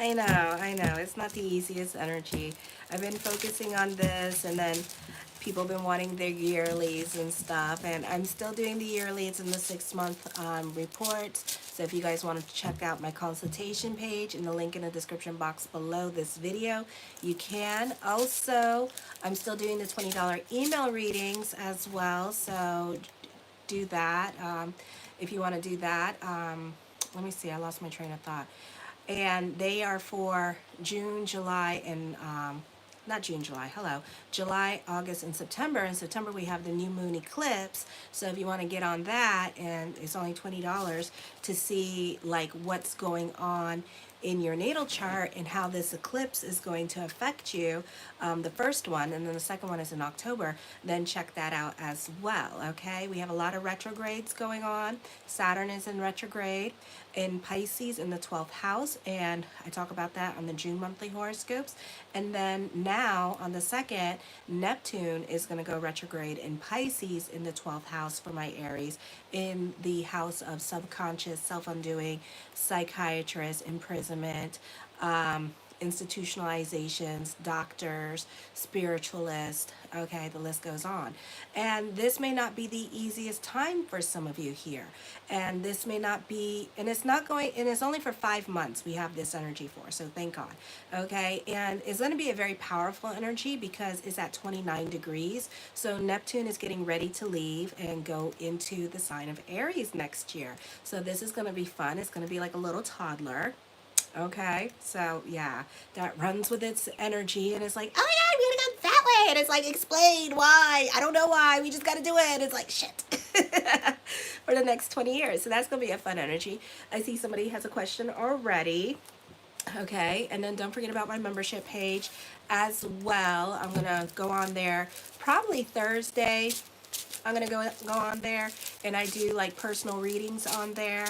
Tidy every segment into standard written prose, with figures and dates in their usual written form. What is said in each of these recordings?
I know. It's not the easiest energy. I've been focusing on this, and then people have been wanting their yearlies and stuff, and I'm still doing the yearlies in the 6 month reports. So if you guys want to check out my consultation page in the link in the description box below this video, you can. Also, I'm still doing the $20 email readings as well, so do that. If you want to do that, let me see, I lost my train of thought. And they are for June, July, and not June, July, hello, July, August, and September. In September, we have the new moon eclipse. So if you want to get on that, and it's only $20 to see like what's going on in your natal chart and how this eclipse is going to affect you, the first one, and then the second one is in October, then check that out as well, okay? We have a lot of retrogrades going on. Saturn is in retrograde in Pisces in the 12th house, and I talk about that on the June monthly horoscopes. And then now on the 2nd, Neptune is going to go retrograde in Pisces in the 12th house for my Aries, in the house of subconscious, self-undoing, psychiatrist, imprisonment, institutionalizations, doctors, spiritualists, okay, the list goes on. And this may not be the easiest time for some of you here. And this may not be, and it's not going, and it's only for 5 months we have this energy for, so thank God, okay? And it's going to be a very powerful energy because it's at 29 degrees. So Neptune is getting ready to leave and go into the sign of Aries next year. So this is going to be fun. It's going to be like a little toddler. Okay, so yeah, that runs with its energy, and it's like, oh my God, we gotta go that way, and it's like, explain why. I don't know why. We just gotta do it. It's like shit for the next 20 years. So that's gonna be a fun energy. I see somebody has a question already. Okay, and then don't forget about my membership page as well. I'm gonna go on there probably Thursday. I'm gonna go on there, and I do like personal readings on there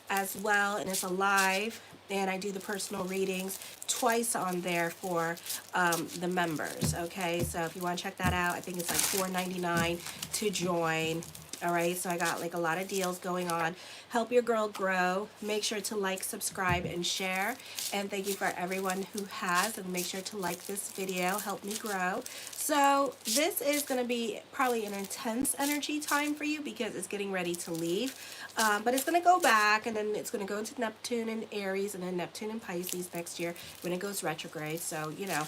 as well, and it's a live, and I do the personal readings twice on there for the members. Okay, so if you want to check that out, I think it's like $4.99 to join. All right, so I got like a lot of deals going on. Help your girl grow. Make sure to like, subscribe, and share. And thank you for everyone who has. And make sure to like this video. Help me grow. So this is going to be probably an intense energy time for you because it's getting ready to leave. But it's going to go back, and then it's going to go into Neptune and Aries, and then Neptune and Pisces next year when it goes retrograde. So, you know,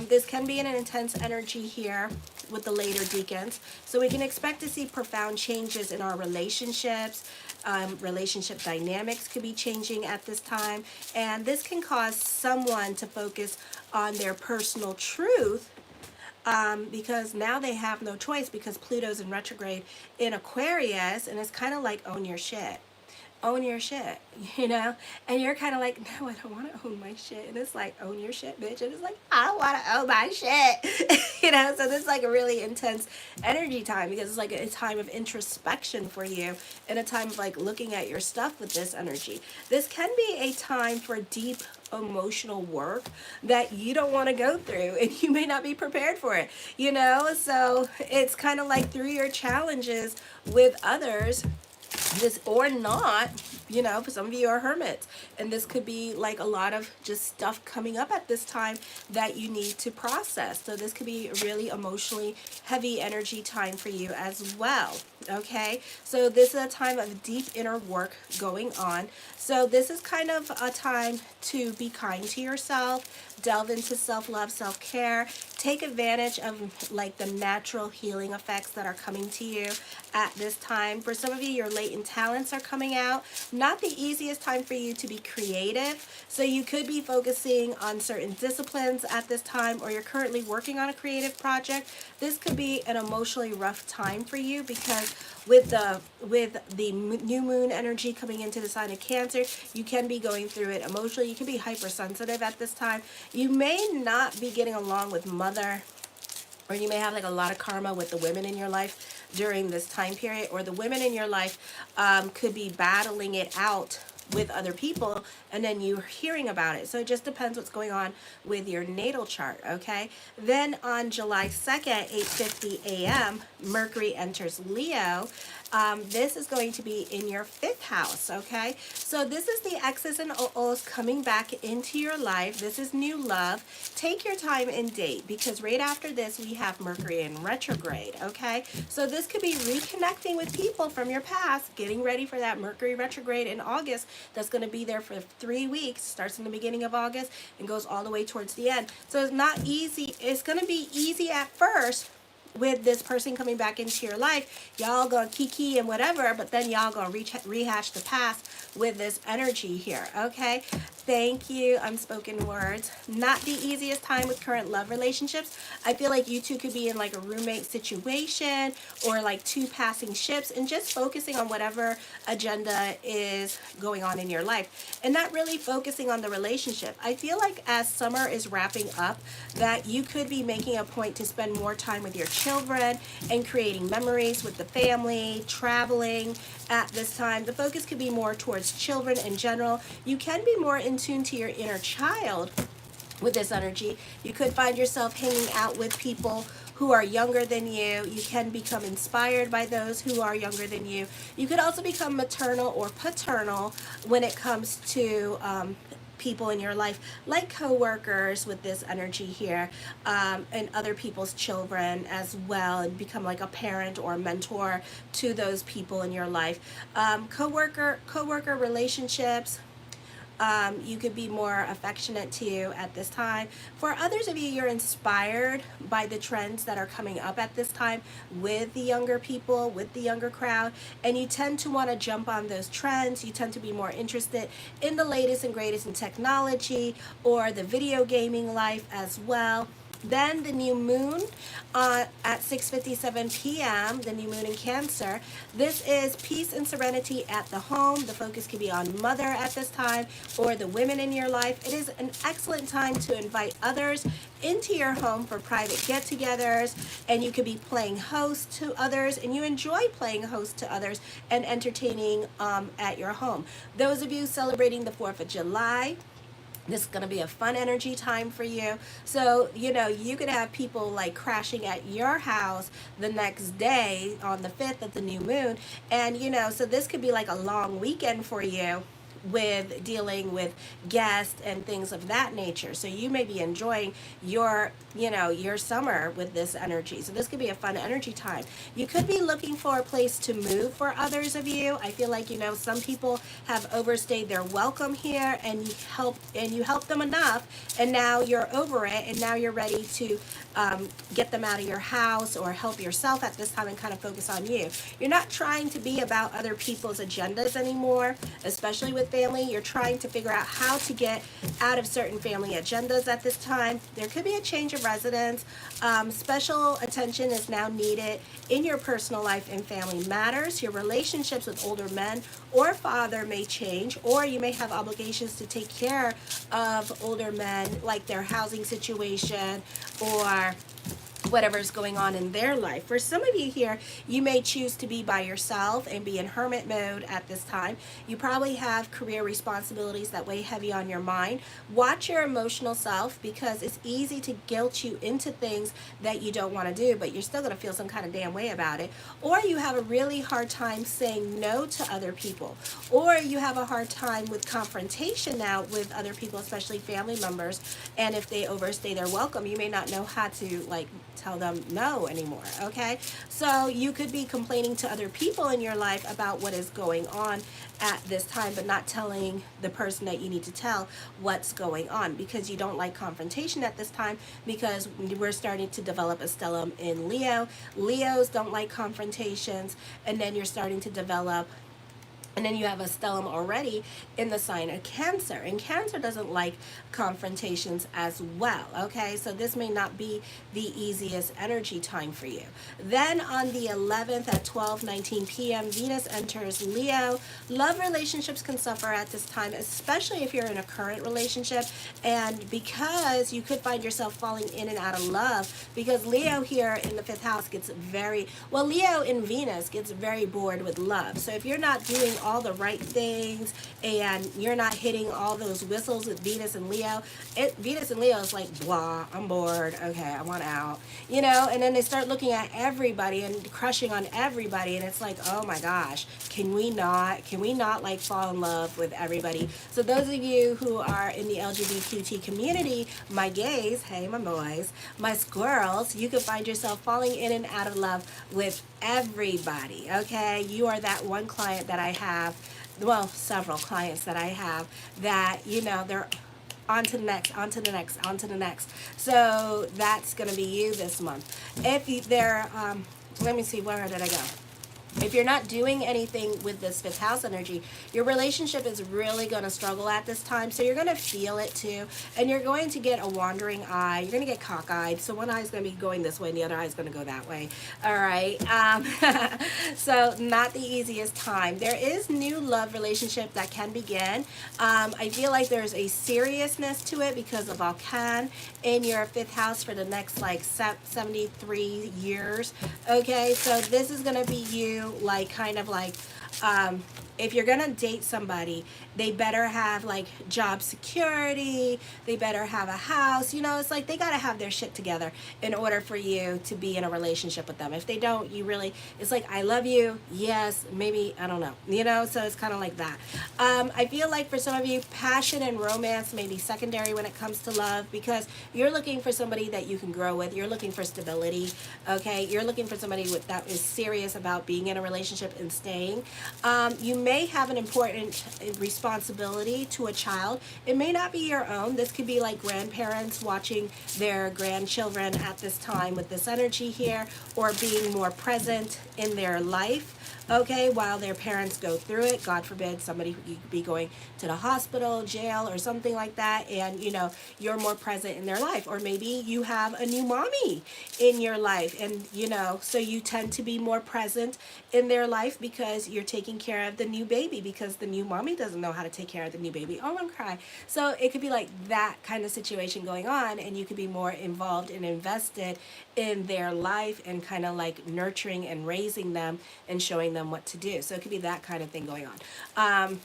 this can be an intense energy here with the later decans. So we can expect to see profound changes in our relationships. Relationship dynamics could be changing at this time. And this can cause someone to focus on their personal truth, because now they have no choice because Pluto's in retrograde in Aquarius, and it's kind of like own your shit. Own your shit, you know? And you're kind of like, no, I don't want to own my shit. And it's like, own your shit, bitch. And it's like, I don't want to own my shit. You know, so this is like a really intense energy time because it's like a time of introspection for you and a time of like looking at your stuff with this energy. This can be a time for deep emotional work that you don't want to go through, and you may not be prepared for it, you know? So it's kind of like through your challenges with others, this or not, you know, for some of you are hermits, and this could be like a lot of just stuff coming up at this time that you need to process. So this could be a really emotionally heavy energy time for you as well. Okay, so this is a time of deep inner work going on. So this is kind of a time to be kind to yourself, delve into self-love, self-care, take advantage of like the natural healing effects that are coming to you at this time. For some of you, your latent talents are coming out. Not the easiest time for you to be creative. So you could be focusing on certain disciplines at this time, or you're currently working on a creative project. This could be an emotionally rough time for you because with the new moon energy coming into the sign of Cancer, you can be going through it emotionally. You can be hypersensitive at this time. You may not be getting along with mother, or you may have like a lot of karma with the women in your life during this time period, or the women in your life could be battling it out with other people, and then you're hearing about it. So it just depends what's going on with your natal chart, okay? Then on July 2nd, 8:50 a.m., Mercury enters Leo, This is going to be in your 5th house, okay? So this is the X's and O's coming back into your life. This is new love. Take your time and date, because right after this we have Mercury in retrograde, okay? So this could be reconnecting with people from your past, getting ready for that Mercury retrograde in August. That's going to be there for 3 weeks, starts in the beginning of August and goes all the way towards the end. So it's not easy. It's going to be easy at first with this person coming back into your life. Y'all gonna kiki and whatever, but then y'all gonna rehash the past with this energy here, okay? Thank you, unspoken words. Not the easiest time with current love relationships. I feel like you two could be in like a roommate situation, or like 2 passing ships, and just focusing on whatever agenda is going on in your life and not really focusing on the relationship. I feel like as summer is wrapping up, that you could be making a point to spend more time with your children and creating memories with the family, traveling at this time. The focus could be more towards children in general. You can be more in tune to your inner child with this energy. You could find yourself hanging out with people who are younger than you. You can become inspired by those who are younger than you. You could also become maternal or paternal when it comes to people in your life, like co-workers with this energy here, and other people's children as well, and become like a parent or a mentor to those people in your life. Co-worker relationships, you could be more affectionate to you at this time. For others of you, you're inspired by the trends that are coming up at this time with the younger people, with the younger crowd, and you tend to want to jump on those trends. You tend to be more interested in the latest and greatest in technology or the video gaming life as well. Then the new moon at 6:57 p.m., the new moon in Cancer. This is peace and serenity at the home. The focus could be on mother at this time, or the women in your life. It is an excellent time to invite others into your home for private get-togethers, and you could be playing host to others, and you enjoy playing host to others and entertaining at your home. Those of you celebrating the 4th of July, this is going to be a fun energy time for you. So, you know, you could have people like crashing at your house the next day on the 5th of the new moon. And, you know, so this could be like a long weekend for you with dealing with guests and things of that nature. So you may be enjoying your, you know, your summer with this energy. So this could be a fun energy time. You could be looking for a place to move for others of you. I feel like, you know, some people have overstayed their welcome here, and you help them enough, and now you're over it, and now you're ready to get them out of your house or help yourself at this time and kind of focus on you. You're not trying to be about other people's agendas anymore, especially with family. You're trying to figure out how to get out of certain family agendas at this time. There could be a change of residence. Special attention is now needed in your personal life and family matters. Your relationships with older men or father may change, or you may have obligations to take care of older men, like their housing situation or whatever's going on in their life. For some of you here, you may choose to be by yourself and be in hermit mode at this time. You probably have career responsibilities that weigh heavy on your mind. Watch your emotional self, because it's easy to guilt you into things that you don't want to do, but you're still going to feel some kind of damn way about it. Or you have a really hard time saying no to other people. Or you have a hard time with confrontation now with other people, especially family members. And if they overstay their welcome, you may not know how to like tell them no anymore, okay? So you could be complaining to other people in your life about what is going on at this time, but not telling the person that you need to tell what's going on, because you don't like confrontation at this time, because we're starting to develop a stellium in Leo. Leos don't like confrontations, and then you're starting to develop, and then you have a stellium already in the sign of Cancer. And Cancer doesn't like confrontations as well, okay? So this may not be the easiest energy time for you. Then on the 11th at 12:19 p.m., Venus enters Leo. Love relationships can suffer at this time, especially if you're in a current relationship, and because you could find yourself falling in and out of love, because Leo here in the 5th house gets very, well, Leo in Venus gets very bored with love. So if you're not doing all the right things and you're not hitting all those whistles with Venus and Leo, Venus and Leo is like, blah, I'm bored, okay, I want out, you know, and then they start looking at everybody and crushing on everybody, and it's like, oh my gosh, can we not like fall in love with everybody? So those of you who are in the LGBTQ community, my gays, hey my boys, my squirrels, you could find yourself falling in and out of love with everybody, okay? You are that one client that I have, well, several clients that I have that, you know, they're on to the next, on to the next, on to the next. So that's going to be you this month. If they're, let me see, where did I go? If you're not doing anything with this fifth house energy, your relationship is really going to struggle at this time. So you're going to feel it too. And you're going to get a wandering eye. You're going to get cockeyed. So one eye is going to be going this way and the other eye is going to go that way. All right. So not the easiest time. There is new love relationship that can begin. I feel like there's a seriousness to it because of Volcan in your fifth house for the next like 73 years. Okay. So this is going to be you, like kind of like if you're gonna date somebody, they better have like job security, they better have a house, you know, it's like they gotta have their shit together in order for you to be in a relationship with them. If they don't, you really, it's like, I love you, yes, maybe, I don't know, you know, so it's kind of like that. I feel like for some of you, passion and romance may be secondary when it comes to love, because you're looking for somebody that you can grow with, you're looking for stability, okay, you're looking for somebody that is serious about being in a relationship and staying. You may have an important responsibility to a child. It may not be your own. This could be like grandparents watching their grandchildren at this time with this energy here, or being more present in their life, okay, while their parents go through it. God forbid somebody could be going to the hospital, jail, or something like that, and you know, you're more present in their life. Or maybe you have a new mommy in your life, and you know, so you tend to be more present in their life because you're taking care of the new baby, because the new mommy doesn't know how to take care of the new baby. Oh, I'm crying. So it could be like that kind of situation going on, and you could be more involved and invested in their life and kind of like nurturing and raising them and showing them what to do. So it could be that kind of thing going on.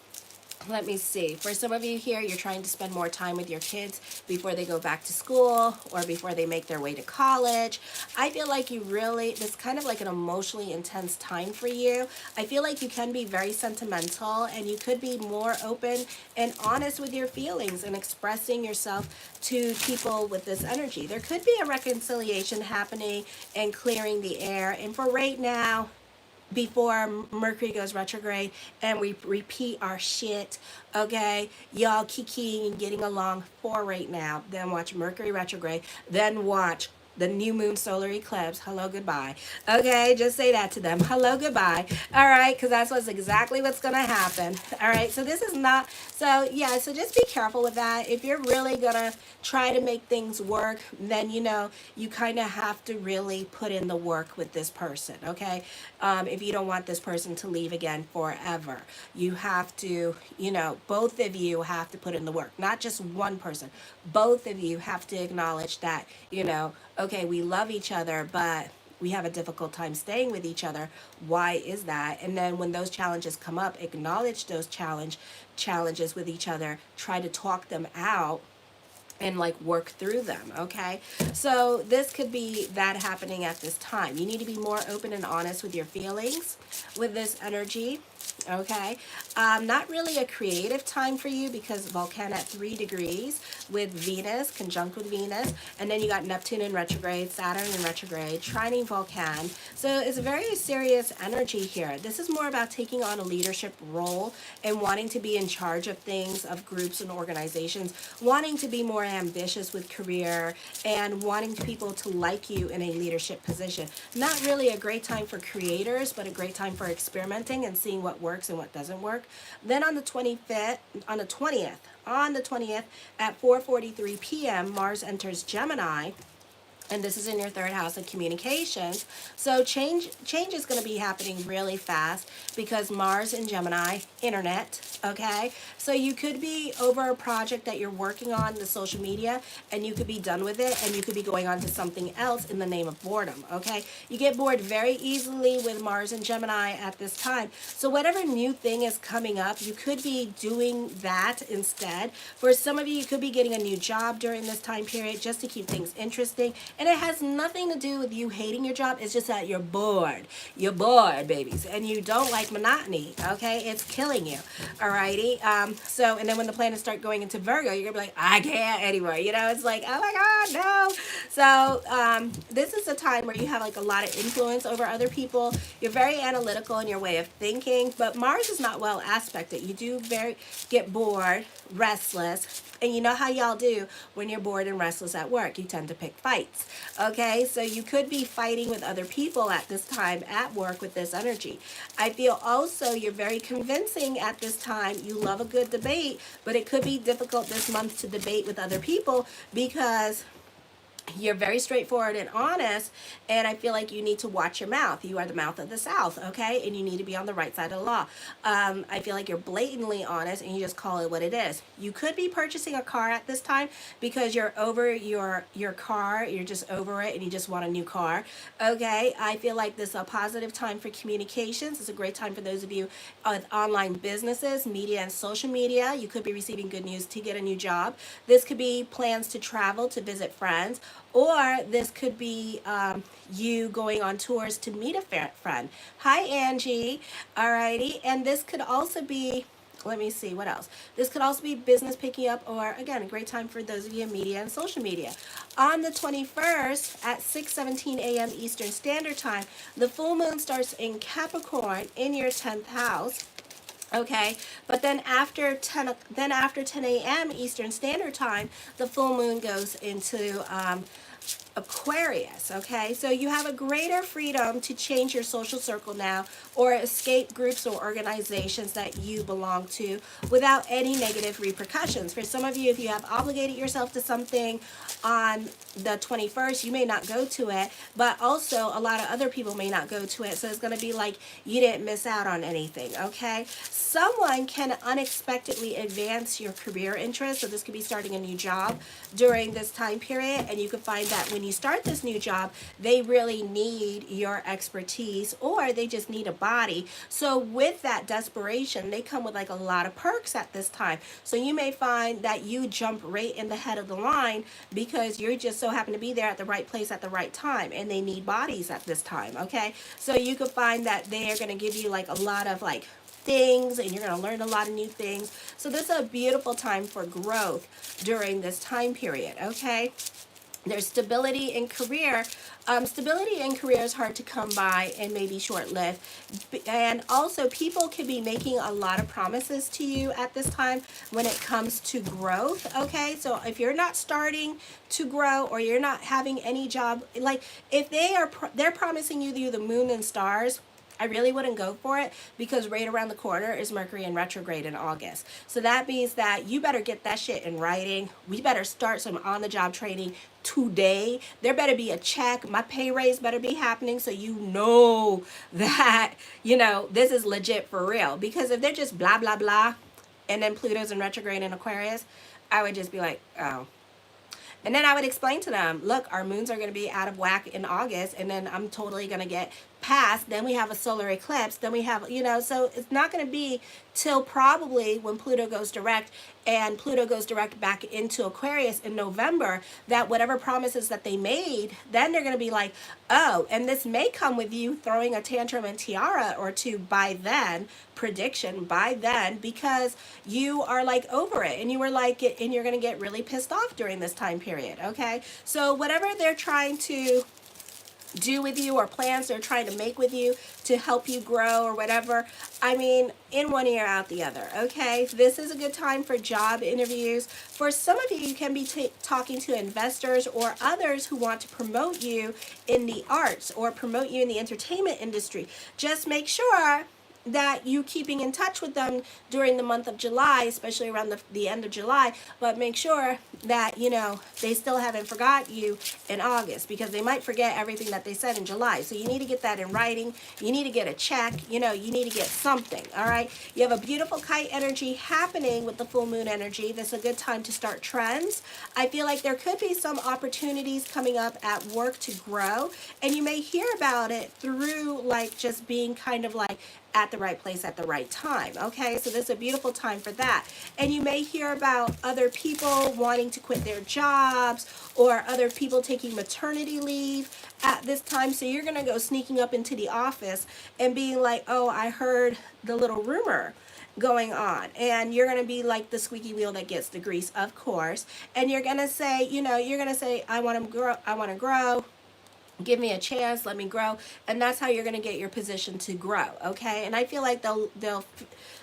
Let me see. For some of you here, you're trying to spend more time with your kids before they go back to school or before they make their way to college. I feel like you really, it's kind of like an emotionally intense time for you. I feel like you can be very sentimental, and you could be more open and honest with your feelings and expressing yourself to people with this energy. There could be a reconciliation happening and clearing the air. And for right now, before Mercury goes retrograde and we repeat our shit, okay, y'all kikiing and getting along for right now, then watch Mercury retrograde, then watch the new moon solar eclipse. Hello, goodbye. Okay, just say that to them. Hello, goodbye. All right, because that's exactly what's going to happen. All right, so this is not, so yeah, so just be careful with that. If you're really going to try to make things work, then, you know, you kind of have to really put in the work with this person, okay? If you don't want this person to leave again forever, you have to, you know, both of you have to put in the work, not just one person. Both of you have to acknowledge that, you know, okay, we love each other, but we have a difficult time staying with each other. Why is that? And then when those challenges come up, acknowledge those challenges with each other. Try to talk them out and like work through them, okay? So this could be that happening at this time. You need to be more open and honest with your feelings with this energy, okay? Not really a creative time for you because Vulcan at 3 degrees with Venus, conjunct with Venus, and then you got Neptune in retrograde, Saturn in retrograde, trining Vulcan. So it's a very serious energy here. This is more about taking on a leadership role and wanting to be in charge of things, of groups and organizations, wanting to be more ambitious with career, and wanting people to like you in a leadership position. Not really a great time for creators, but a great time for experimenting and seeing what works and what doesn't work. Then on the 20th at 4:43 p.m., Mars enters Gemini. and this is in your third house of communications. So change is going to be happening really fast because Mars in Gemini, internet, okay? So you could be over a project that you're working on, the social media, and you could be done with it, and you could be going on to something else in the name of boredom, okay? You get bored very easily with Mars in Gemini at this time. So whatever new thing is coming up, you could be doing that instead. For some of you, you could be getting a new job during this time period just to keep things interesting. And it has nothing to do with you hating your job. It's just that you're bored. You're bored, babies. And you don't like monotony, okay? It's killing you, alrighty? So, and then when the planets start going into Virgo, you're going to be like, I can't anymore. You know, it's like, oh my God, no. So, this is a time where you have like a lot of influence over other people. You're very analytical in your way of thinking, but Mars is not well aspected. You do get bored, restless, and you know how y'all do when you're bored and restless at work. You tend to pick fights, okay? So you could be fighting with other people at this time at work with this energy. I feel also you're very convincing at this time. You love a good debate, but it could be difficult this month to debate with other people because you're very straightforward and honest, and I feel like you need to watch your mouth. You are the mouth of the South, okay? And you need to be on the right side of the law. I feel like you're blatantly honest, and you just call it what it is. You could be purchasing a car at this time because you're over your car. You're just over it, and you just want a new car, okay? I feel like this is a positive time for communications. It's a great time for those of you with online businesses, media, and social media. You could be receiving good news to get a new job. This could be plans to travel, to visit friends, or this could be you going on tours to meet a friend. Hi, Angie. Alrighty. And this could also be, let me see, what else? This could also be business picking up, or again, a great time for those of you in media and social media. On the 21st at 6:17 a.m. Eastern Standard Time, the full moon starts in Capricorn in your 10th house. Okay, but then after 10 a.m. Eastern Standard Time, the full moon goes into Aquarius, okay? So you have a greater freedom to change your social circle now or escape groups or organizations that you belong to without any negative repercussions. For some of you, if you have obligated yourself to something on the 21st, you may not go to it, but also a lot of other people may not go to it. So it's going to be like you didn't miss out on anything, okay? Someone can unexpectedly advance your career interest. So this could be starting a new job during this time period, and you could find that when you start this new job, they really need your expertise, or they just need a body. So with that desperation, they come with like a lot of perks at this time. So you may find that you jump right in the head of the line because you're just so happen to be there at the right place at the right time, and they need bodies at this time, okay? So you could find that they are going to give you like a lot of like things, and you're going to learn a lot of new things. So this is a beautiful time for growth during this time period, okay? There's stability in career. Stability in career is hard to come by and maybe short-lived. And also, people can be making a lot of promises to you at this time when it comes to growth, okay? So if you're not starting to grow, or you're not having any job, like if they're promising you the moon and stars, I really wouldn't go for it, because right around the corner is Mercury in retrograde in August. So that means that you better get that shit in writing. We better start some on-the-job training today. There better be a check. My pay raise better be happening, so you know that, you know, this is legit for real. Because if they're just blah, blah, blah, and then Pluto's in retrograde in Aquarius, I would just be like, oh. And then I would explain to them, look, our moons are going to be out of whack in August, and then I'm totally going to get past. Then we have a solar eclipse. Then we have, you know, so it's not going to be till probably when Pluto goes direct, and Pluto goes direct back into Aquarius in November, that whatever promises that they made, then they're going to be like, oh, and this may come with you throwing a tantrum and tiara or two by then, prediction by then, because you are like over it, and you were like, and you're going to get really pissed off during this time period, okay? So whatever they're trying to do with you, or plans they're trying to make with you to help you grow or whatever, I mean, in one ear out the other, okay? This is a good time for job interviews. For some of you, you can be talking to investors or others who want to promote you in the arts or promote you in the entertainment industry. Just make sure that you keeping in touch with them during the month of July, especially around the end of July, but make sure that, you know, they still haven't forgot you in August, because they might forget everything that they said in July. So you need to get that in writing. You need to get a check. You know, you need to get something, all right? You have a beautiful kite energy happening with the full moon energy. This is a good time to start trends. I feel like there could be some opportunities coming up at work to grow, and you may hear about it through like just being kind of like at the right place at the right time. Okay, so this is a beautiful time for that. And you may hear about other people wanting to quit their jobs, or other people taking maternity leave at this time. So you're gonna go sneaking up into the office and being like, oh, I heard the little rumor going on, and you're going to be like the squeaky wheel that gets the grease, of course. And you're going to say, you know, you're going to say, I want to grow, give me a chance, let me grow. And that's how you're going to get your position to grow. Okay, and I feel like they'll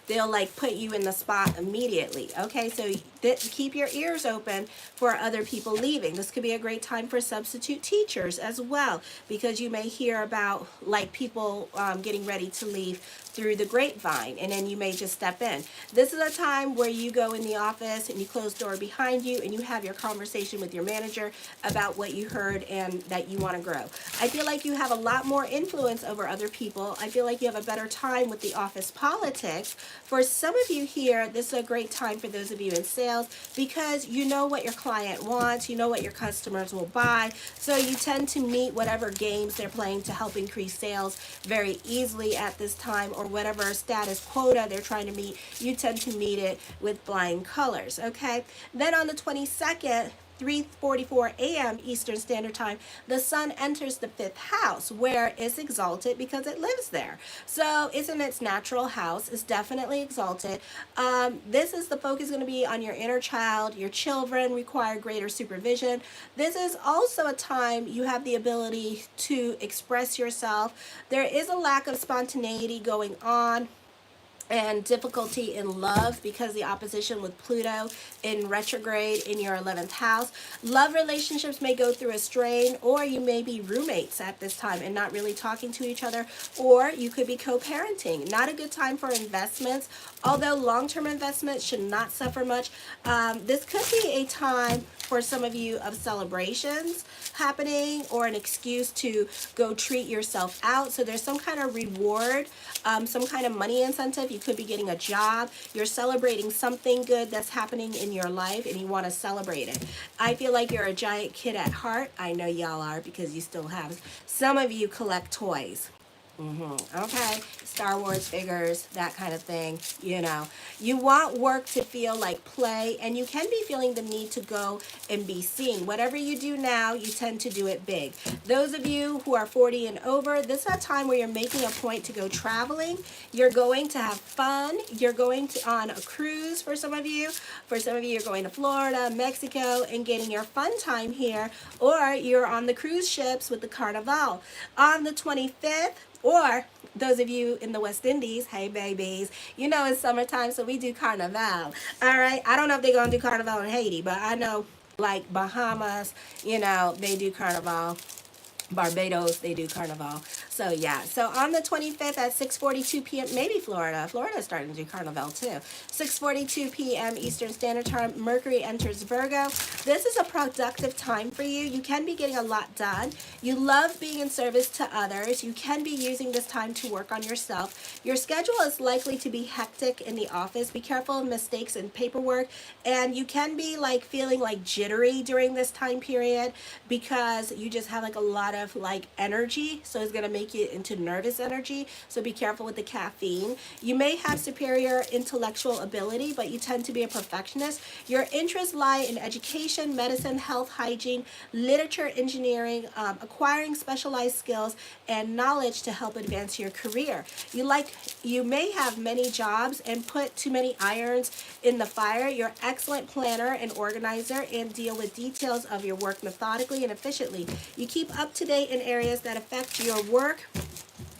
like put you in the spot immediately. Okay, so keep your ears open for other people leaving. This could be a great time for substitute teachers as well, because you may hear about like people getting ready to leave through the grapevine, and then you may just step in. This is a time where you go in the office and you close the door behind you and you have your conversation with your manager about what you heard and that you want to grow. I feel like you have a lot more influence over other people. I feel like you have a better time with the office politics. For some of you here, this is a great time for those of you in sales, because you know what your client wants, you know what your customers will buy, so you tend to meet whatever games they're playing to help increase sales very easily at this time, or whatever status quota they're trying to meet, you tend to meet it with flying colors. Okay, then on the 22nd, 3:44 a.m. Eastern Standard Time, the sun enters the 5th house, where it's exalted because it lives there. So it's in its natural house. It's definitely exalted. This is the focus going to be on your inner child. Your children require greater supervision. This is also a time you have the ability to express yourself. There is a lack of spontaneity going on, and difficulty in love, because the opposition with Pluto in retrograde in your 11th house. Love relationships may go through a strain, or you may be roommates at this time and not really talking to each other, or you could be co-parenting. Not a good time for investments, although long-term investments should not suffer much. This could be a time for some of you of celebrations happening, or an excuse to go treat yourself out. So there's some kind of reward, some kind of money incentive. You could be getting a job. You're celebrating something good that's happening in your life, and you want to celebrate it. I feel like you're a giant kid at heart. I know y'all are, because you still have. Some of you collect toys. Okay, Star Wars figures, that kind of thing. You know, you want work to feel like play, and you can be feeling the need to go and be seen. Whatever you do now, you tend to do it big. Those of you who are 40 and over, this is a time where you're making a point to go traveling. You're going to have fun. You're going on a cruise for some of you. For some of you, you're going to Florida, Mexico, and getting your fun time here, or you're on the cruise ships with the Carnival. On the 25th, or those of you in the West Indies, hey babies, you know it's summertime, so we do Carnival. All right, I don't know if they're going to do Carnival in Haiti, but I know like Bahamas, you know, they do Carnival. Barbados, they do Carnival. So yeah, so on the 25th at 6:42 p.m., maybe Florida's starting to do Carnival too. 6:42 p.m. Eastern Standard Time, Mercury enters Virgo. This is a productive time for you. You can be getting a lot done. You love being in service to others. You can be using this time to work on yourself. Your schedule is likely to be hectic in the office. Be careful of mistakes in paperwork, and you can be like feeling like jittery during this time period, because you just have like a lot of like energy, so it's going to make you into nervous energy. So be careful with the caffeine. You may have superior intellectual ability, but you tend to be a perfectionist. Your interests lie in education, medicine, health, hygiene, literature, engineering, acquiring specialized skills and knowledge to help advance your career. You may have many jobs and put too many irons in the fire. You're an excellent planner and organizer, and deal with details of your work methodically and efficiently. You keep up to date in areas that affect your work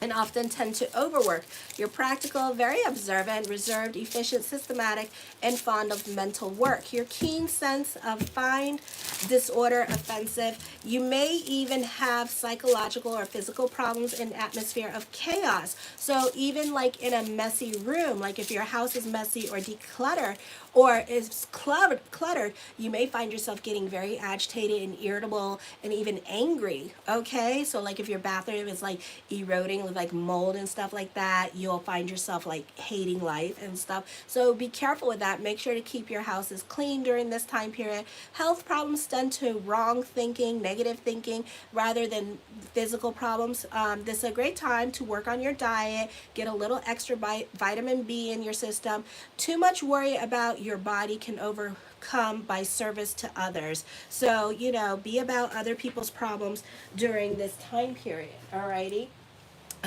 and often tend to overwork. You're practical, very observant, reserved, efficient, systematic, and fond of mental work. Your keen sense of fine disorder, offensive. You may even have psychological or physical problems in atmosphere of chaos. So even like in a messy room, like if your house is messy or decluttered or is cluttered, you may find yourself getting very agitated and irritable and even angry. Okay, so like if your bathroom is like eroding with like mold and stuff like that, you'll find yourself like hating life and stuff. So be careful with that. Make sure to keep your houses clean during this time period. Health problems tend to wrong thinking, negative thinking, rather than physical problems. This is a great time to work on your diet, get a little extra vitamin B in your system. Too much worry about your body can overcome by service to others. So, you know, be about other people's problems during this time period. Alrighty.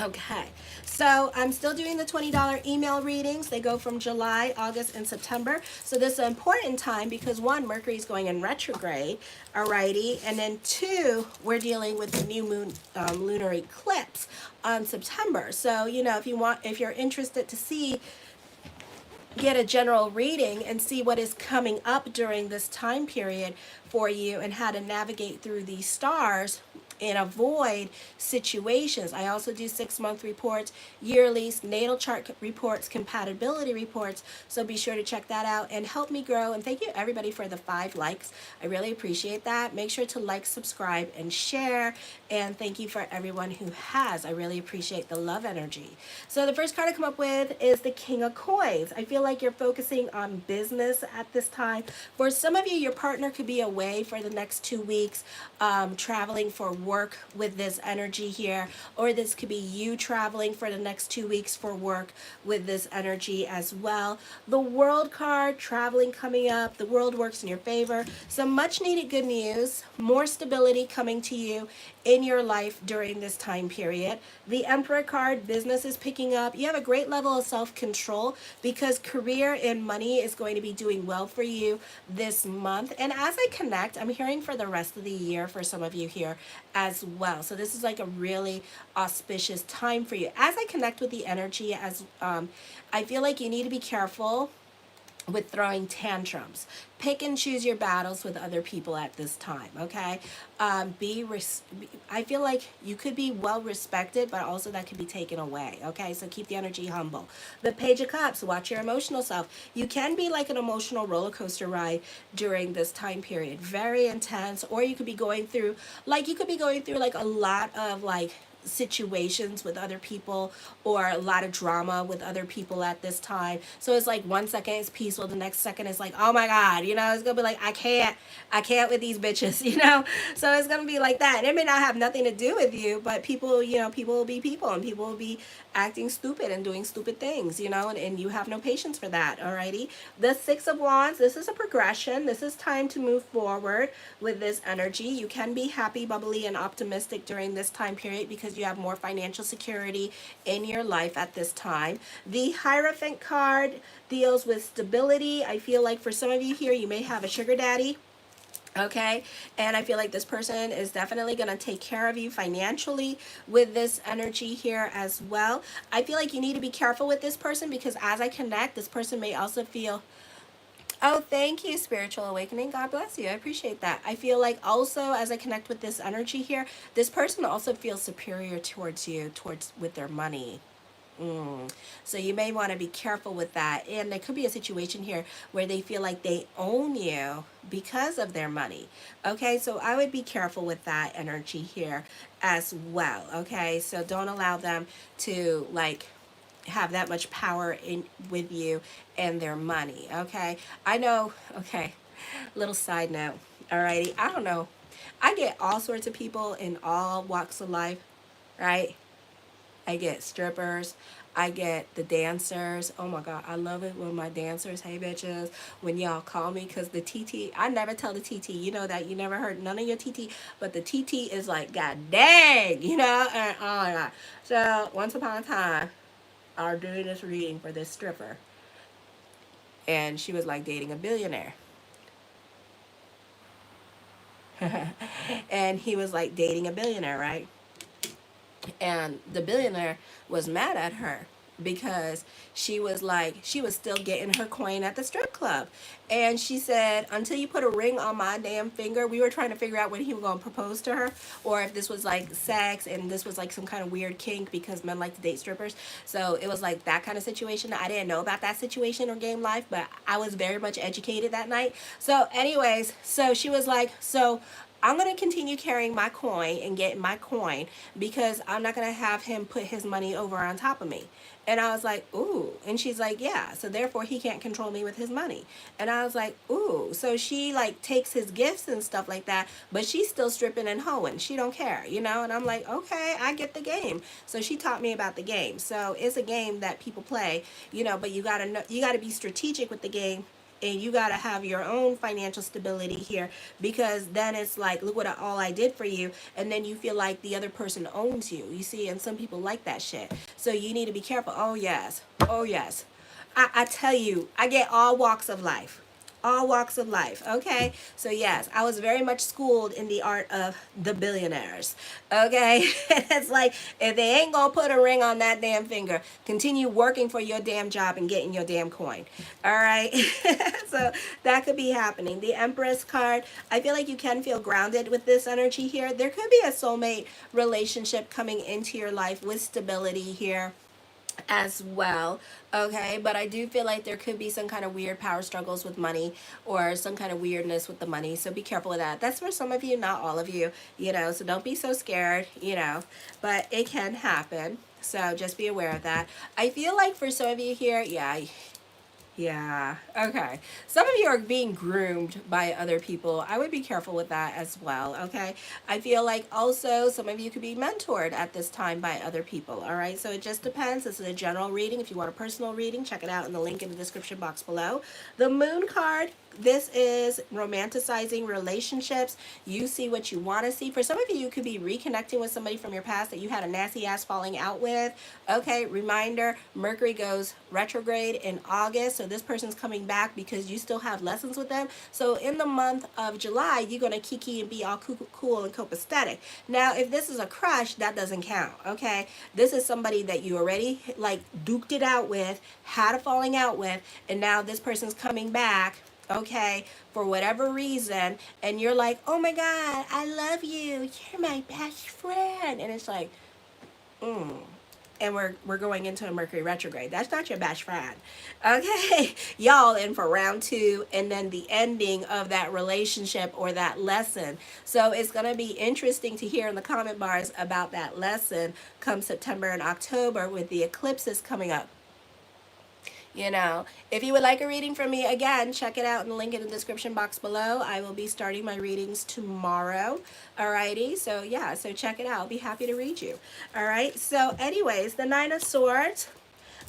Okay, so I'm still doing the $20 email readings. They go from July, August, and September. So this is an important time because one, Mercury is going in retrograde, alrighty, and then two, we're dealing with the new moon lunar eclipse on September. So you know, if you're interested to get a general reading and see what is coming up during this time period for you and how to navigate through these stars and avoid situations. I also do 6-month reports, yearly natal chart reports, compatibility reports. So be sure to check that out and help me grow. And thank you everybody for the 5 likes. I really appreciate that. Make sure to like, subscribe, and share. And thank you for everyone who has. I really appreciate the love energy. So the first card I come up with is the King of Coins. I feel like you're focusing on business at this time. For some of you, your partner could be away for the next 2 weeks, traveling for work with this energy here, or this could be you traveling for the next 2 weeks for work with this energy as well. The World card, traveling coming up. The world works in your favor. Some much needed good news, more stability coming to you in your life during this time period. The Emperor card, business is picking up. You have a great level of self-control because career and money is going to be doing well for you this month. And as I connect, I'm hearing for the rest of the year for some of you here as well. So this is like a really auspicious time for you. As I connect with the energy, I feel like you need to be careful with throwing tantrums. Pick and choose your battles with other people at this time, okay? I feel like you could be well respected, but also that could be taken away, okay? So keep the energy humble. The Page of Cups, watch your emotional self. You can be like an emotional roller coaster ride during this time period. Very intense, or you could be going through, like a lot of like situations with other people or a lot of drama with other people at this time. So it's like 1 second it's peaceful, the next second it's like, oh my God, you know, it's gonna be like, I can't with these bitches, you know. So it's gonna be like that. And it may not have nothing to do with you, but people, you know, people will be people and people will be acting stupid and doing stupid things, you know, and you have no patience for that. Alrighty. The 6 of Wands, this is a progression. This is time to move forward with this energy. You can be happy, bubbly, and optimistic during this time period because you have more financial security in your life at this time. The Hierophant card deals with stability. I feel like for some of you here, you may have a sugar daddy. Okay, and I feel like this person is definitely going to take care of you financially with this energy here as well. I feel like you need to be careful with this person because as I connect, this person may also feel, oh, thank you, Spiritual Awakening. God bless you. I appreciate that. I feel like also as I connect with this energy here, this person also feels superior towards you, with their money. So you may want to be careful with that. And there could be a situation here where they feel like they own you because of their money. Okay, so I would be careful with that energy here as well. Okay, so don't allow them to like have that much power in with you and their money. Okay, I know. Okay, little side note. Alrighty, I don't know. I get all sorts of people in all walks of life, right? I get strippers. I get the dancers. Oh my God, I love it when my dancers, hey bitches, when y'all call me, because the TT, I never tell the TT, you know that, you never heard none of your TT, but the TT is like, God dang, you know, and oh my God. So once upon a time, I was doing this reading for this stripper, and she was like dating a billionaire. And he was like dating a billionaire, right? And the billionaire was mad at her because she was like, she was still getting her coin at the strip club. And she said, until you put a ring on my damn finger, we were trying to figure out when he was going to propose to her, or if this was like sex and this was like some kind of weird kink because men like to date strippers. So it was like that kind of situation. I didn't know about that situation or game life, but I was very much educated that night. So anyways, so she was like, so I'm going to continue carrying my coin and getting my coin because I'm not going to have him put his money over on top of me. And I was like, ooh. And she's like, yeah, so therefore he can't control me with his money. And I was like, ooh. So she like takes his gifts and stuff like that, but she's still stripping and hoeing. She don't care, you know? And I'm like, okay, I get the game. So she taught me about the game. So it's a game that people play, you know, but you got to know, you got to be strategic with the game, and you got to have your own financial stability here, because then it's like, look what all I did for you, and then you feel like the other person owns you, you see. And some people like that shit, so you need to be careful. Oh yes, oh yes, I tell you, I get all walks of life, all walks of life. Okay, so yes, I was very much schooled in the art of the billionaires. Okay, it's like, if they ain't gonna put a ring on that damn finger, continue working for your damn job and getting your damn coin. All right. So that could be happening. The Empress card, I feel like you can feel grounded with this energy here. There could be a soulmate relationship coming into your life with stability here as well. Okay, but I do feel like there could be some kind of weird power struggles with money, or some kind of weirdness with the money, so be careful with that. That's for some of you, not all of you, you know, so don't be so scared, you know, but it can happen, so just be aware of that. I feel like for some of you here, yeah, okay. Some of you are being groomed by other people. I would be careful with that as well, okay? I feel like also some of you could be mentored at this time by other people, all right? So it just depends. This is a general reading. If you want a personal reading, check it out in the link in the description box below. The Moon card, this is romanticizing relationships. You see what you want to see. For some of you, you could be reconnecting with somebody from your past that you had a nasty ass falling out with. Okay, reminder, Mercury goes retrograde in August, so this person's coming back because you still have lessons with them. So in the month of July, you're going to kiki and be all cool and copacetic. Now, if this is a crush, that doesn't count, okay? This is somebody that you already like duked it out with, had a falling out with, and now this person's coming back, okay, for whatever reason, and you're like, oh my God, I love you, you're my best friend. And it's like, and we're going into a Mercury retrograde. That's not your best friend. Okay, y'all in for round 2, and then the ending of that relationship or that lesson. So it's going to be interesting to hear in the comment bars about that lesson come September and October with the eclipses coming up. You know, if you would like a reading from me, again, check it out in the link in the description box below. I will be starting my readings tomorrow. Alrighty, so yeah, so check it out. I'll be happy to read you. Alright, so anyways, the Nine of Swords.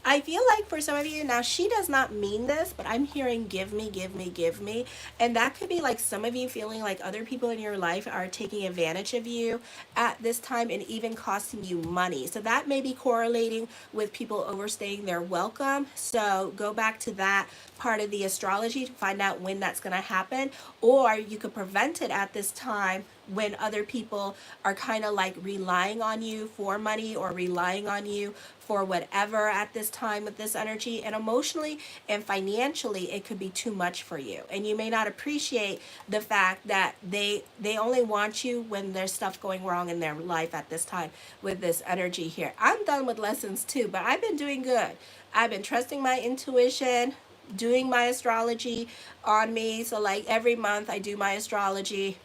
I feel like for some of you, now she does not mean this, but I'm hearing give me, give me, give me. And that could be like some of you feeling like other people in your life are taking advantage of you at this time and even costing you money. So that may be correlating with people overstaying their welcome. So go back to that part of the astrology to find out when that's going to happen. Or you could prevent it at this time when other people are kind of like relying on you for money or relying on you for whatever at this time with this energy. And emotionally and financially, it could be too much for you. And you may not appreciate the fact that they only want you when there's stuff going wrong in their life at this time with this energy here. I'm done with lessons too, but I've been doing good. I've been trusting my intuition, doing my astrology on me. So like every month I do my astrology,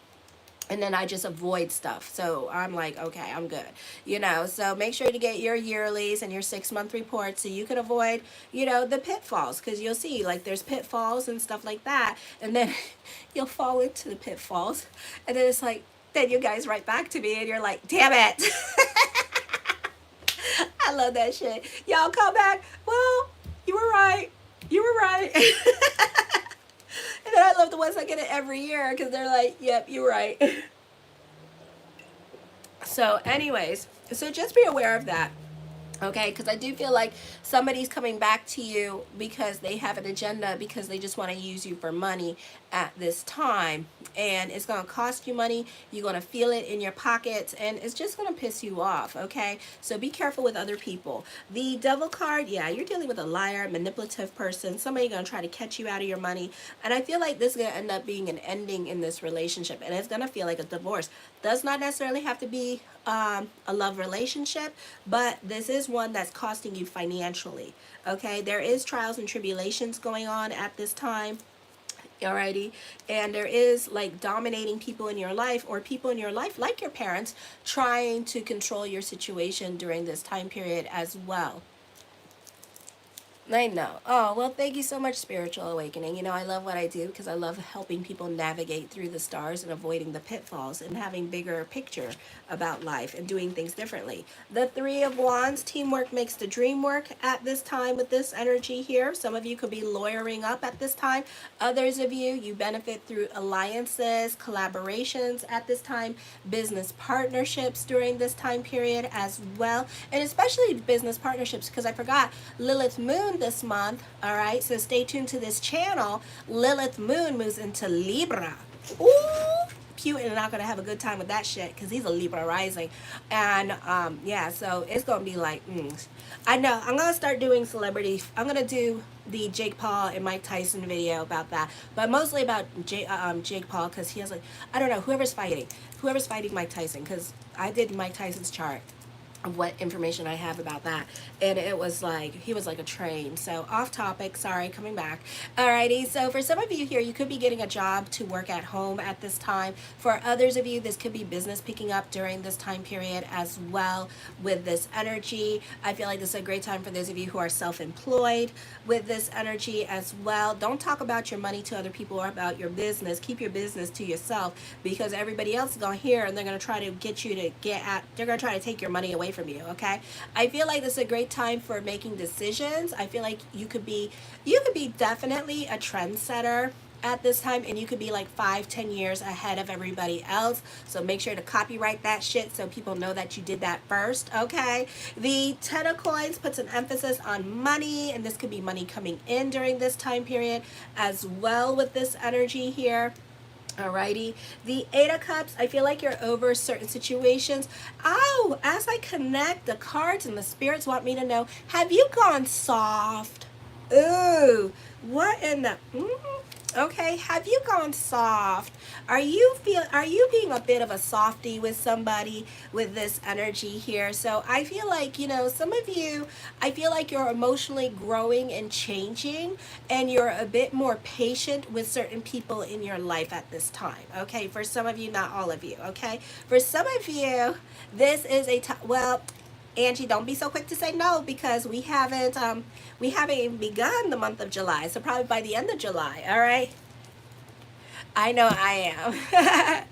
and then I just avoid stuff. So I'm like, okay, I'm good. You know, so make sure to get your yearlies and your 6-month reports so you can avoid, you know, the pitfalls. Because you'll see, like, there's pitfalls and stuff like that. And then you'll fall into the pitfalls. And then it's like, then you guys write back to me and you're like, damn it. I love that shit. Y'all come back. Well, you were right. You were right. And then I love the ones that get it every year because they're like, yep, you're right. So anyways, so just be aware of that. Okay, because I do feel like somebody's coming back to you because they have an agenda, because they just want to use you for money at this time. And it's going to cost you money. You're going to feel it in your pockets, and it's just going to piss you off. Okay, so be careful with other people. The Devil card, yeah, you're dealing with a liar, manipulative person, somebody going to try to catch you out of your money. And I feel like this is going to end up being an ending in this relationship, and it's going to feel like a divorce. Does not necessarily have to be a love relationship, but this is one that's costing you financially. Okay, there is trials and tribulations going on at this time. Alrighty, and there is like dominating people in your life, or people in your life like your parents trying to control your situation during this time period as well. I know. Oh, well, thank you so much, Spiritual Awakening. You know, I love what I do because I love helping people navigate through the stars and avoiding the pitfalls and having bigger picture about life and doing things differently. The Three of Wands, teamwork makes the dream work at this time with this energy here. Some of you could be lawyering up at this time. Others of you, you benefit through alliances, collaborations at this time, business partnerships during this time period as well. And especially business partnerships, because I forgot, Lilith Moon this month. All right, so stay tuned to this channel. Lilith Moon moves into Libra. Ooh, Putin and not gonna have a good time with that shit because he's a Libra rising. And yeah, so it's gonna be like I know I'm gonna start doing celebrity. I'm gonna do the Jake Paul and Mike Tyson video about that, but mostly about Jake Paul, because he has like, I don't know, whoever's fighting Mike Tyson, because I did Mike Tyson's chart of what information I have about that, and it was like he was like a train. So off topic, sorry, coming back. Alrighty, so for some of you here, you could be getting a job to work at home at this time. For others of you, this could be business picking up during this time period as well with this energy. I feel like this is a great time for those of you who are self-employed with this energy as well. Don't talk about your money to other people or about your business. Keep your business to yourself, because everybody else is going to hear and they're going to try to get you to they're going to try to take your money away from you. Okay, I feel like this is a great time for making decisions. I feel like you could be definitely a trendsetter at this time, and you could be like 5-10 years ahead of everybody else. So make sure to copyright that shit so people know that you did that first. Okay, the Ten of Coins puts an emphasis on money, and this could be money coming in during this time period as well with this energy here. Alrighty, the Eight of Cups, I feel like you're over certain situations. Oh, as I connect the cards and the spirits want me to know, have you gone soft? Ooh, what in the... Okay, have you gone soft? Are you being a bit of a softie with somebody with this energy here? So I feel like, you know, some of you, I feel like you're emotionally growing and changing, and you're a bit more patient with certain people in your life at this time. Okay, for some of you, not all of you. Okay, for some of you, this is a time, well, Angie, don't be so quick to say no, because we haven't even begun the month of July. So probably by the end of July, all right? I know I am.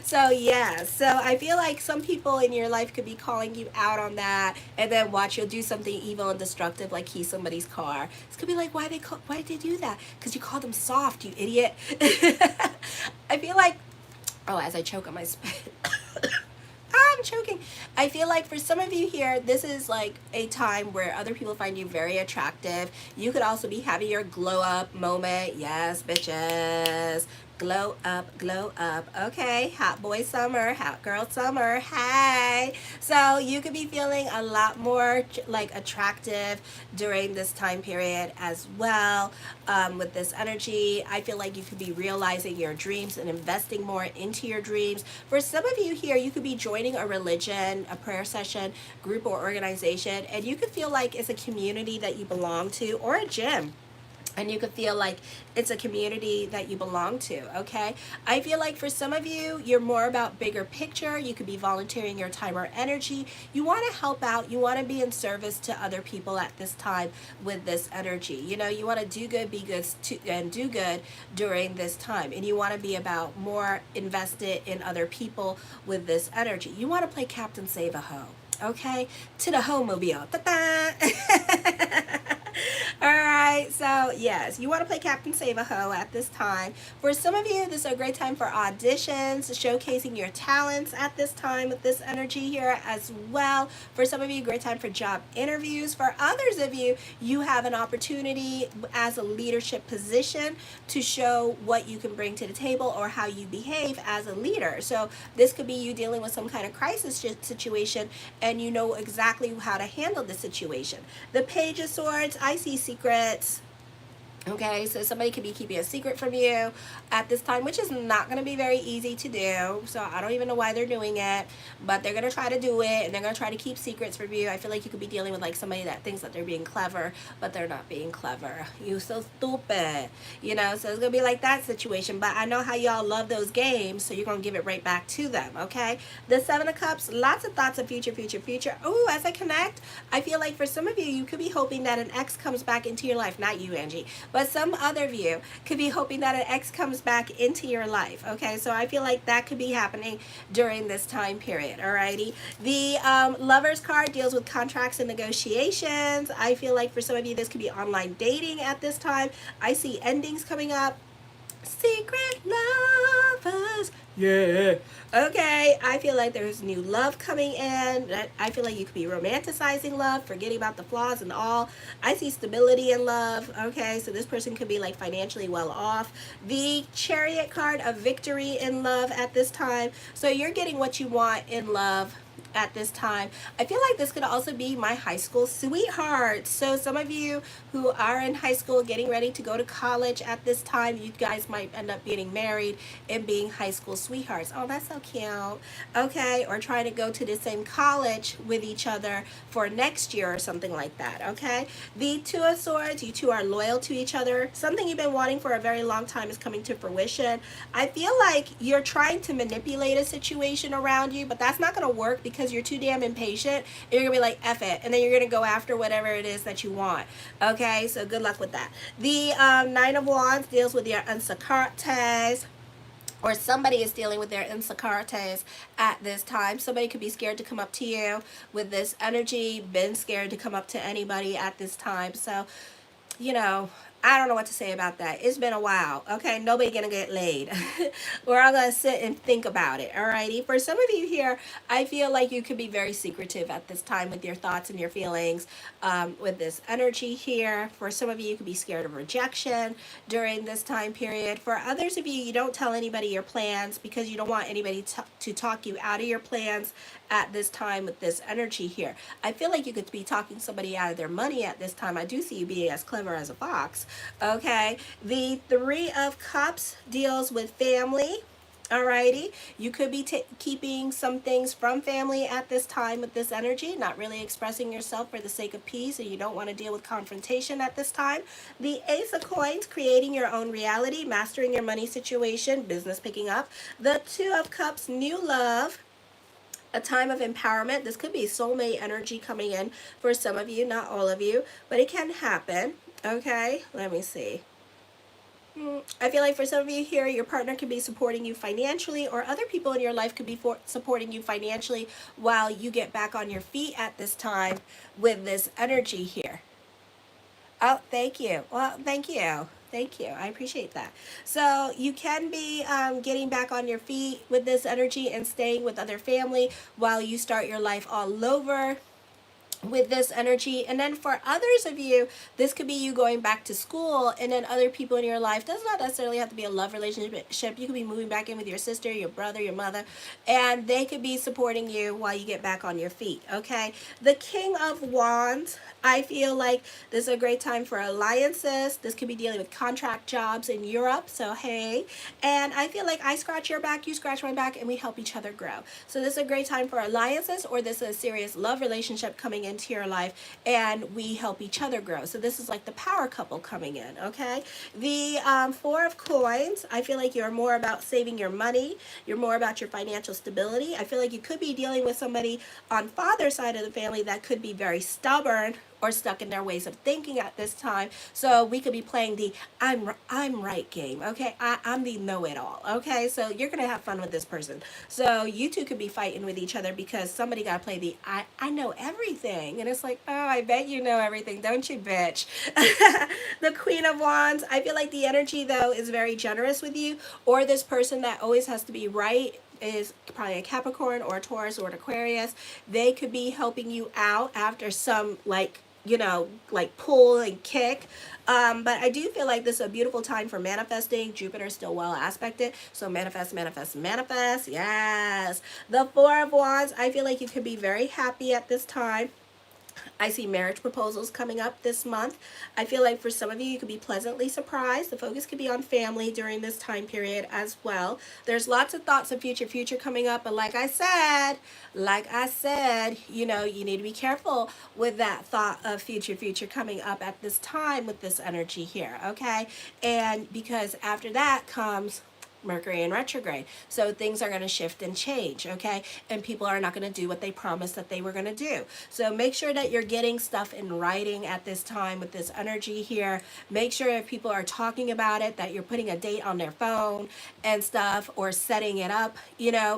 So yeah, so I feel like some people in your life could be calling you out on that, and then watch, you'll do something evil and destructive, like key somebody's car. It's gonna be like, why did they do that? Because you called them soft, you idiot. I feel like, oh, as I choke on my spit. I'm choking. I feel like for some of you here, this is like a time where other people find you very attractive. You could also be having your glow up moment. Yes, bitches. Glow up, glow up. Okay, hot boy summer, hot girl summer. Hey. So you could be feeling a lot more like attractive during this time period as well. With this energy, I feel like you could be realizing your dreams and investing more into your dreams. For some of you here, you could be joining a religion, a prayer session, group, or organization, and you could feel like it's a community that you belong to, or a gym. And you could feel like it's a community that you belong to, okay? I feel like for some of you, you're more about bigger picture. You could be volunteering your time or energy. You want to help out. You want to be in service to other people at this time with this energy. You know, you want to do good, be good, and do good during this time. And you want to be about more invested in other people with this energy. You want to play Captain Save a Ho. Okay, to the ho-mobile. Ta-da! All right, so yes, you want to play Captain Save a Ho at this time. For some of you, this is a great time for auditions, showcasing your talents at this time with this energy here as well. For some of you, great time for job interviews. For others of you, you have an opportunity as a leadership position to show what you can bring to the table or how you behave as a leader. So this could be you dealing with some kind of crisis situation and you know exactly how to handle the situation. The Page of Swords, I see secrets. Okay, so somebody could be keeping a secret from you at this time, which is not going to be very easy to do. So I don't even know why they're doing it, but they're going to try to do it, and they're going to try to keep secrets from you. I feel like you could be dealing with like somebody that thinks that they're being clever, but they're not being clever. You so stupid, you know. So it's going to be like that situation. But I know how y'all love those games, so you're going to give it right back to them. Okay, the Seven of Cups, lots of thoughts of future, future, future. Oh, as I connect, I feel like for some of you, you could be hoping that an ex comes back into your life. Not you, Angie, but some other of you could be hoping that an ex comes back into your life. Okay, so I feel like that could be happening during this time period. Alrighty, the Lovers card deals with contracts and negotiations. I feel like for some of you, this could be online dating at this time. I see endings coming up. Secret lovers. Yeah. Okay, I feel like there's new love coming in. I feel like you could be romanticizing love, forgetting about the flaws and all. I see stability in love. Okay, so this person could be like financially well off. The Chariot card of victory in love at this time. So you're getting what you want in love at this time. I feel like this could also be my high school sweetheart. So some of you who are in high school getting ready to go to college at this time, you guys might end up getting married and being high school sweethearts. Oh, that's so cute. Okay, or trying to go to the same college with each other for next year or something like that. Okay, the Two of Swords, you two are loyal to each other. Something you've been wanting for a very long time is coming to fruition. I feel like you're trying to manipulate a situation around you, but that's not going to work because you're too damn impatient. And you're going to be like, F it. And then you're going to go after whatever it is that you want. Okay, so good luck with that. The Nine of Wands deals with your insecurities, or somebody is dealing with their insecurities at this time. Somebody could be scared to come up to you with this energy, been scared to come up to anybody at this time. So, you know, I don't know what to say about that. It's been a while. Okay, nobody gonna get laid. We're all gonna sit and think about it. Alrighty. For some of you here, I feel like you could be very secretive at this time with your thoughts and your feelings. With this energy here, for some of you, you could be scared of rejection during this time period. For others of you, you don't tell anybody your plans because you don't want anybody to talk you out of your plans at this time with this energy here. I feel like you could be talking somebody out of their money at this time. I do see you being as clever as a fox. Okay, the Three of Cups deals with family. Alrighty, you could be keeping some things from family at this time with this energy, not really expressing yourself for the sake of peace, and you don't want to deal with confrontation at this time. The Ace of Coins, creating your own reality, mastering your money situation, business picking up. The Two of Cups, new love, a time of empowerment. This could be soulmate energy coming in for some of you, not all of you, but it can happen. Okay, let me see. I feel like for some of you here, your partner could be supporting you financially, or other people in your life could be supporting you financially while you get back on your feet at this time with this energy here. Oh, thank you. Well, thank you. Thank you. I appreciate that. So you can be getting back on your feet with this energy and staying with other family while you start your life all over with this energy. And then for others of you, this could be you going back to school, and then other people in your life, does not necessarily have to be a love relationship. You could be moving back in with your sister, your brother, your mother, and they could be supporting you while you get back on your feet. Okay, the King of Wands, I feel like this is a great time for alliances. This could be dealing with contract jobs in Europe, so hey. And I feel like I scratch your back, you scratch my back, and we help each other grow. So this is a great time for alliances, or this is a serious love relationship coming into your life, and we help each other grow. So this is like the power couple coming in. Okay, the Four of Coins, I feel like you're more about saving your money, you're more about your financial stability. I feel like you could be dealing with somebody on father's side of the family that could be very stubborn or stuck in their ways of thinking at this time. So we could be playing the I'm right game. Okay, I'm the know-it-all. Okay, so you're gonna have fun with this person. So you two could be fighting with each other because somebody got to play the I know everything, and it's like, oh, I bet you know everything, don't you, bitch? The Queen of Wands. I feel like the energy though is very generous with you, or this person that always has to be right is probably a Capricorn or a Taurus or an Aquarius. They could be helping you out after some, like, like pull and kick. But I do feel like this is a beautiful time for manifesting. Jupiter is still well aspected. So manifest, manifest, manifest. Yes. The Four of Wands. I feel like you could be very happy at this time. I see marriage proposals coming up this month. I feel like for some of you, you could be pleasantly surprised. The focus could be on family during this time period as well. There's lots of thoughts of future coming up. But like I said, you need to be careful with that thought of future coming up at this time with this energy here, okay? And because after that comes Mercury in retrograde. So things are going to shift and change, okay? And people are not going to do what they promised that they were going to do. So make sure that you're getting stuff in writing at this time with this energy here. Make sure if people are talking about it that you're putting a date on their phone and stuff, or setting it up,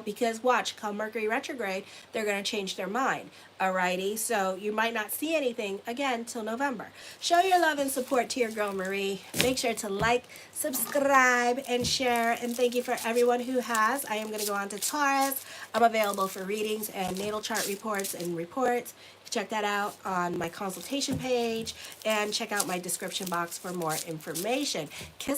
because watch, come Mercury retrograde, they're going to change their mind. Alrighty, so you might not see anything again till November. Show your love and support to your girl Marie. Make sure to like, subscribe, and share. And thank you for everyone who has. I am going to go on to Taurus. I'm available for readings and natal chart reports and reports. Check that out on my consultation page, and check out my description box for more information. Kiss